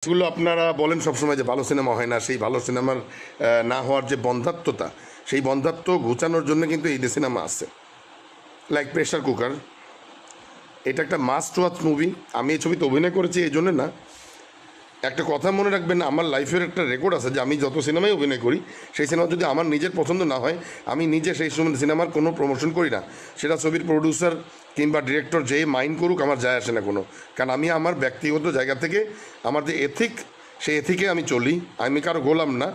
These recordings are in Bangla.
এগুলো আপনারা বলেন সবসময় যে ভালো সিনেমা হয় না, সেই ভালো সিনেমার না হওয়ার যে বন্ধাত্মতা, সেই বন্ধাত্ম ঘোচানোর জন্য কিন্তু এই যে সিনেমা আছে, লাইক প্রেশার কুকার। এটা একটা মাস্ট ওয়াচ মুভি। আমি এই ছবিতে অভিনয় করেছি এই জন্য না, একটা কথা মনে রাখবেন, আমার লাইফের একটা রেকর্ড আছে যে আমি যত সিনেমায় অভিনয় করি, সেই সিনেমা যদি আমার নিজের পছন্দ না হয়, আমি নিজে সেই সিনেমার কোনো প্রমোশন করি না। সেটা ছবির প্রডিউসার কিংবা ডিরেক্টর যে মাইন্ড করুক, আমার যায় আসে না কোনো। কারণ আমি আমার ব্যক্তিগত জায়গা থেকে আমার যে এথিক, সেই এথিকে আমি চলি। আমি কারো গোলাম না,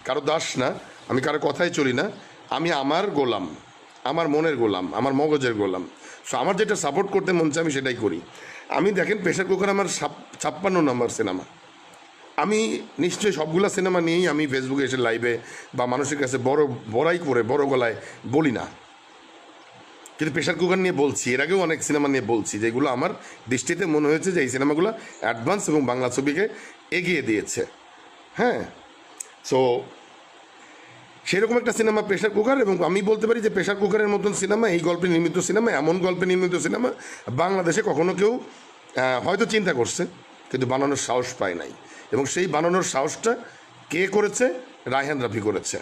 কারো দাস না, আমি কারো কথাই চলি না। আমি আমার গোলাম, আমার মনের গোলাম, আমার মগজের গোলাম। সো আমার যেটা সাপোর্ট করতে মন চায় আমি সেটাই করি। আমি দেখেন প্রেশার কুকার আমার 56 নম্বর সিনেমা। আমি নিশ্চয়ই সবগুলো সিনেমা নিয়েই আমি ফেসবুকে এসে লাইভে বা মানুষের কাছে বড়াই করে বড় গলায় বলি না, কিন্তু প্রেশার কুকার নিয়ে বলছি। এর আগেও অনেক সিনেমা নিয়ে বলছি যেগুলো আমার দৃষ্টিতে মনে হয়েছে যে এই সিনেমাগুলো অ্যাডভান্স এবং বাংলা ছবিকে এগিয়ে দিয়েছে। হ্যাঁ, সো সেরকম একটা সিনেমা প্রেশার কুকার। এবং আমি বলতে পারি যে প্রেশার কুকারের মতন সিনেমা, এই গল্পে নির্মিত সিনেমা, এমন গল্পে নির্মিত সিনেমা বাংলাদেশে কখনো কেউ হয়তো চিন্তা করছে কিন্তু বানানোর সাহস পায় নাই। এবং সেই বানানোর সাহসটা কে করেছে? রায়হান রাফি করেছে।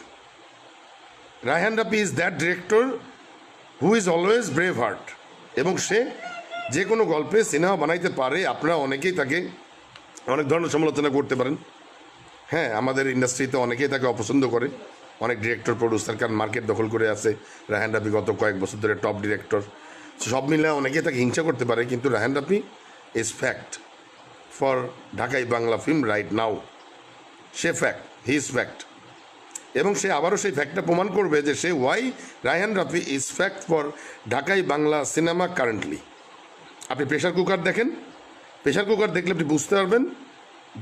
Raihan Rafi is that director who is always brave heart. এবং সে যে কোনো গল্পে সিনেমা বানাইতে পারে। আপনারা অনেকেই তাকে অনেক ধরনের সমালোচনা করতে পারেন। হ্যাঁ, আমাদের ইন্ডাস্ট্রিতে অনেকেই তাকে অপছন্দ করে, অনেক ডিরেক্টর প্রডিউসার, কারণ মার্কেট দখল করে আছে। রায়হান রাফি গত কয়েক বছর ধরে টপ ডিরেক্টর। সব মিলে অনেকেই তাকে হিংসা করতে পারে, কিন্তু Rayhan Rafi is fact for ঢাকাই বাংলা ফিল্ম রাইট নাও। সে ফ্যাক্ট, হি ইজ ফ্যাক্ট। এবং সে আবারও সেই ফ্যাক্টটা প্রমাণ করবে যে সে why Rayhan Rafi is fact for ঢাকাই বাংলা সিনেমা কারেন্টলি। আপনি প্রেশার কুকার দেখেন, প্রেশার কুকার দেখলে আপনি বুঝতে পারবেন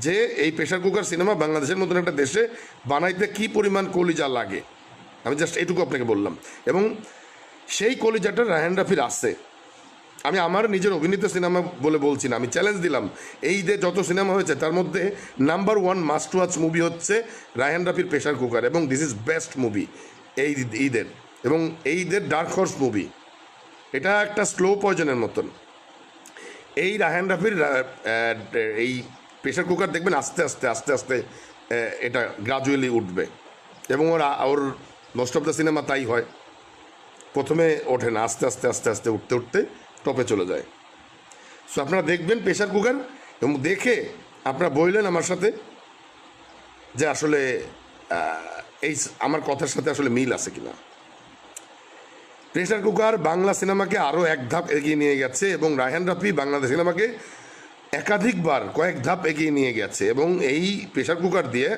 যে এই প্রেশার কুকার সিনেমা বাংলাদেশের মতন একটা দেশে বানাইতে কী পরিমাণ কলিজা লাগে। আমি জাস্ট এটুকু আপনাকে বললাম। এবং সেই কলিজাটা রায়হান রাফির আছে। আমি আমার নিজের অভিনীত সিনেমা বলে বলছি না, আমি চ্যালেঞ্জ দিলাম। এই যে যত সিনেমা হয়েছে তার মধ্যে নাম্বার 1 মাস্ট ওয়াচ মুভি হচ্ছে রায়হান রাফির প্রেশার কুকার। এবং দিস ইজ বেস্ট মুভি এই ঈদের, এবং এই ঈদের ডার্ক হর্স মুভি। এটা একটা স্লো পয়জনের মতন। এই রায়হান রাফির এই প্রেশার কুকার দেখবেন আস্তে আস্তে আস্তে আস্তে এটা গ্রাজুয়ালি উঠবে। এবং ওর মোস্ট অফ দ্য সিনেমা তাই হয়, প্রথমে ওঠে না, আস্তে আস্তে আস্তে আস্তে উঠতে উঠতে টপে চলে যায়। সো আপনারা দেখবেন প্রেশার কুকার, এবং দেখে আপনারা বললেন আমার সাথে যে আসলে এই আমার কথার সাথে আসলে মিল আছে কিনা। প্রেশার কুকার বাংলা সিনেমাকে আরও এক ধাপ এগিয়ে নিয়ে গেছে, এবং রায়হান রাফি বাংলাদেশ সিনেমাকে একাধিকবার কয়েক ধাপ এগিয়ে নিয়ে গেছে। এবং এই প্রেশার কুকার দিয়ে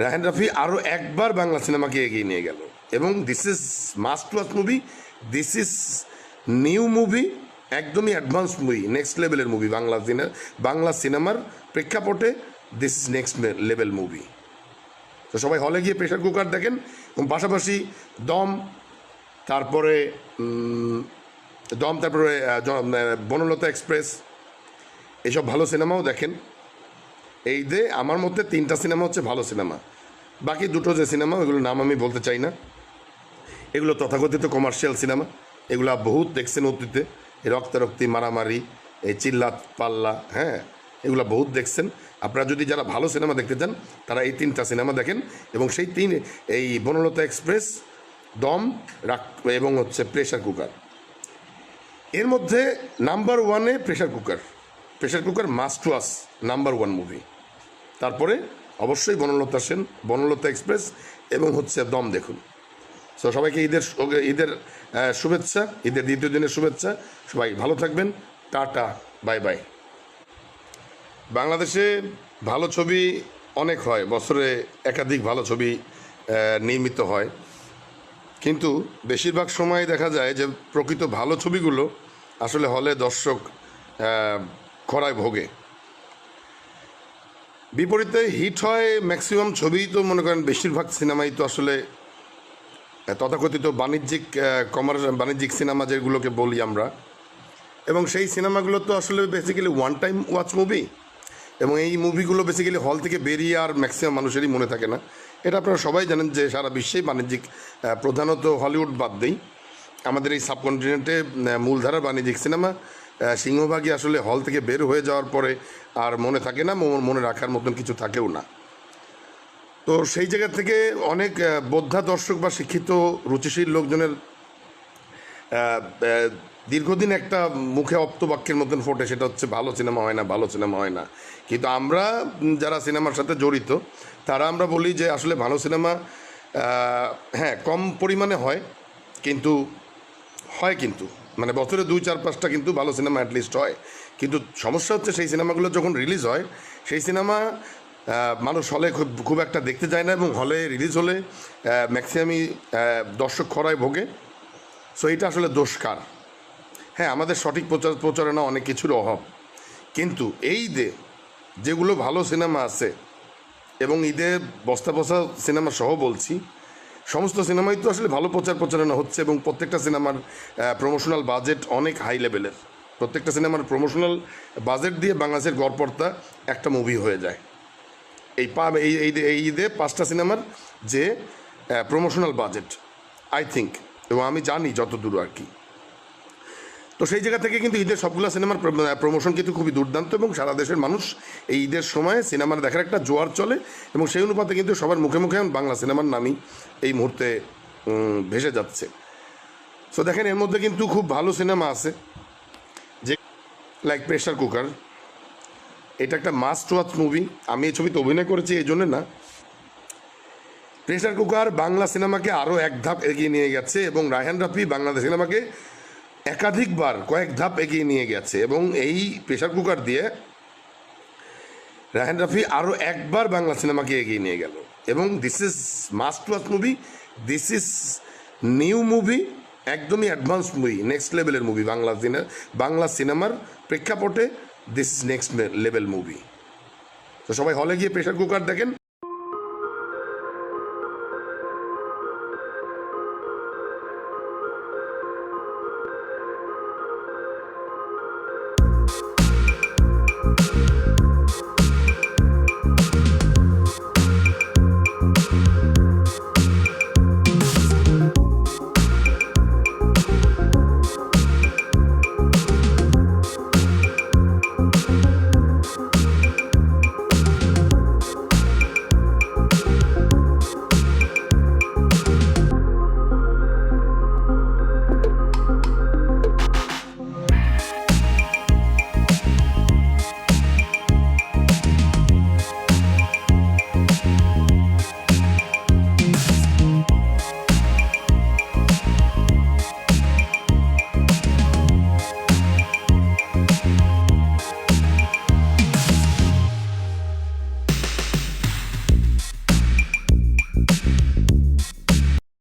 রায়হান রাফি আরও একবার বাংলা সিনেমাকে এগিয়ে নিয়ে গেল। এবং this is must watch movie, this is new movie, একদমই অ্যাডভান্স মুভি, নেক্সট লেভেলের মুভি। বাংলা সিনেমার প্রেক্ষাপটে this is next level movie. তো সবাই হলে গিয়ে প্রেশার কুকার দেখেন, এবং পাশাপাশি দম, তারপরে বনলতা এক্সপ্রেস, এইসব ভালো সিনেমাও দেখেন। এই যে আমার মধ্যে 3টা সিনেমা হচ্ছে ভালো সিনেমা। বাকি দুটো যে সিনেমা, ওইগুলোর নাম আমি বলতে চাই না, এগুলো তথাকথিত কমার্শিয়াল সিনেমা। এগুলো বহুত দেখছেন অতীতে, এই রক্তারক্তি, মারামারি, এই চিল্লাত পাল্লা, হ্যাঁ, এগুলো বহুত দেখছেন। আপনারা যদি যারা ভালো সিনেমা দেখতে চান তারা এই 3টা সিনেমা দেখেন। এবং সেই এই বনলতা এক্সপ্রেস, দম এবং হচ্ছে প্রেশার কুকার, এর মধ্যে নাম্বার 1-এ pressure cooker. Pressure cooker must watch number 1 movie. তারপরে অবশ্যই বনলতা এক্সপ্রেস এবং হচ্ছে দম দেখুন। সো সবাইকে ঈদের শুভেচ্ছা, ঈদের দ্বিতীয় দিনের শুভেচ্ছা। সবাই ভালো থাকবেন, টাটা, বাই বাই। বাংলাদেশে ভালো ছবি অনেক হয়, বছরে একাধিক ভালো ছবি নির্মিত হয়, কিন্তু বেশিরভাগ সময় দেখা যায় যে প্রকৃত ভালো ছবিগুলো আসলে হলে দর্শক খরায় ভোগে। বিপরীতে হিট হয় ম্যাক্সিমাম ছবিই, তো মনে করেন বেশিরভাগ সিনেমাই তো আসলে তথাকথিত বাণিজ্যিক সিনেমা যেগুলোকে বলি আমরা। এবং সেই সিনেমাগুলো তো আসলে basically one time watch movie. এবং এই মুভিগুলো বেসিক্যালি হল থেকে বেরিয়ে আর ম্যাক্সিমাম মানুষেরই মনে থাকে না। এটা আপনারা সবাই জানেন যে সারা বিশ্বেই বাণিজ্যিক, প্রধানত হলিউড বাদ দেই, আমাদের এই সাবকন্টিনেন্টে মূলধারার বাণিজ্যিক সিনেমা সিংহভাগই আসলে হল থেকে বের হয়ে যাওয়ার পরে আর মনে থাকে না, মনে রাখার মতন কিছু থাকেও না। তো সেই জায়গা থেকে অনেক বোদ্ধা দর্শক বা শিক্ষিত রুচিশীল লোকজনের দীর্ঘদিন একটা মুখে অপ্তবাক্যের মতন ফোটে, সেটা হচ্ছে ভালো সিনেমা হয় না, ভালো সিনেমা হয় না। কিন্তু আমরা যারা সিনেমার সাথে জড়িত তারা আমরা বলি যে আসলে ভালো সিনেমা হ্যাঁ কম পরিমাণে হয়, কিন্তু কিন্তু মানে বছরে 2-4-5টা কিন্তু ভালো সিনেমা অ্যাটলিস্ট হয়। কিন্তু সমস্যা হচ্ছে সেই সিনেমাগুলো যখন রিলিজ হয় সেই সিনেমা মানুষ হলে খুব একটা দেখতে যায় না, এবং হলে রিলিজ হলে ম্যাক্সিমামই দর্শক খরায় ভোগে। সো এটা আসলে দোষ কার? হ্যাঁ, আমাদের সঠিক প্রচারণা অনেক কিছুর অভাব। কিন্তু এই যেগুলো ভালো সিনেমা আছে, এবং ঈদে বস্তা বস্তা সিনেমা সহ বলছি, সমস্ত সিনেমাই তো আসলে ভালো প্রচারণা হচ্ছে, এবং প্রত্যেকটা সিনেমার প্রমোশনাল বাজেট অনেক হাই লেভেলের। প্রত্যেকটা সিনেমার প্রমোশনাল বাজেট দিয়ে বাংলাদেশের গড়পড়তা একটা মুভি হয়ে যায়। এই ঈদে 5টা সিনেমার যে প্রমোশনাল বাজেট, আই থিঙ্ক, এবং আমি জানি যতদূর আর কি। তো সেই জায়গা থেকে কিন্তু ঈদের সবগুলো সিনেমার প্রমোশন কিন্তু খুবই দুর্দান্ত, এবং সারা দেশের মানুষ এই ঈদের সময় সিনেমার দেখার একটা জোয়ার চলে, এবং সেই অনুপাতে কিন্তু সবার মুখে মুখে বাংলা সিনেমার নামই এই মুহূর্তে ভেসে যাচ্ছে। সো দেখেন, এর মধ্যে কিন্তু খুব ভালো সিনেমা আছে, যে লাইক প্রেশার কুকার। এটা একটা মাস্ট ওয়াচ মুভি। আমি এই ছবিতে অভিনয় করেছি এই জন্য না। প্রেশার কুকার বাংলা সিনেমাকে আরও এক ধাপ এগিয়ে নিয়ে গেছে, এবং রায়হান রাফি বাংলাদেশ সিনেমাকে একাধিকবার কয়েক ধাপ এগিয়ে নিয়ে গেছে, এবং এই প্রেশার কুকার দিয়ে রায়হান রাফি আরও একবার বাংলা সিনেমাকে এগিয়ে নিয়ে গেল। এবং this is must watch movie, this is new movie, একদমই অ্যাডভান্স মুভি, নেক্সট লেভেলের মুভি। বাংলা সিনেমার প্রেক্ষাপটে this is next level movie. তো সবাই হলে গিয়ে প্রেশার কুকার দেখেন।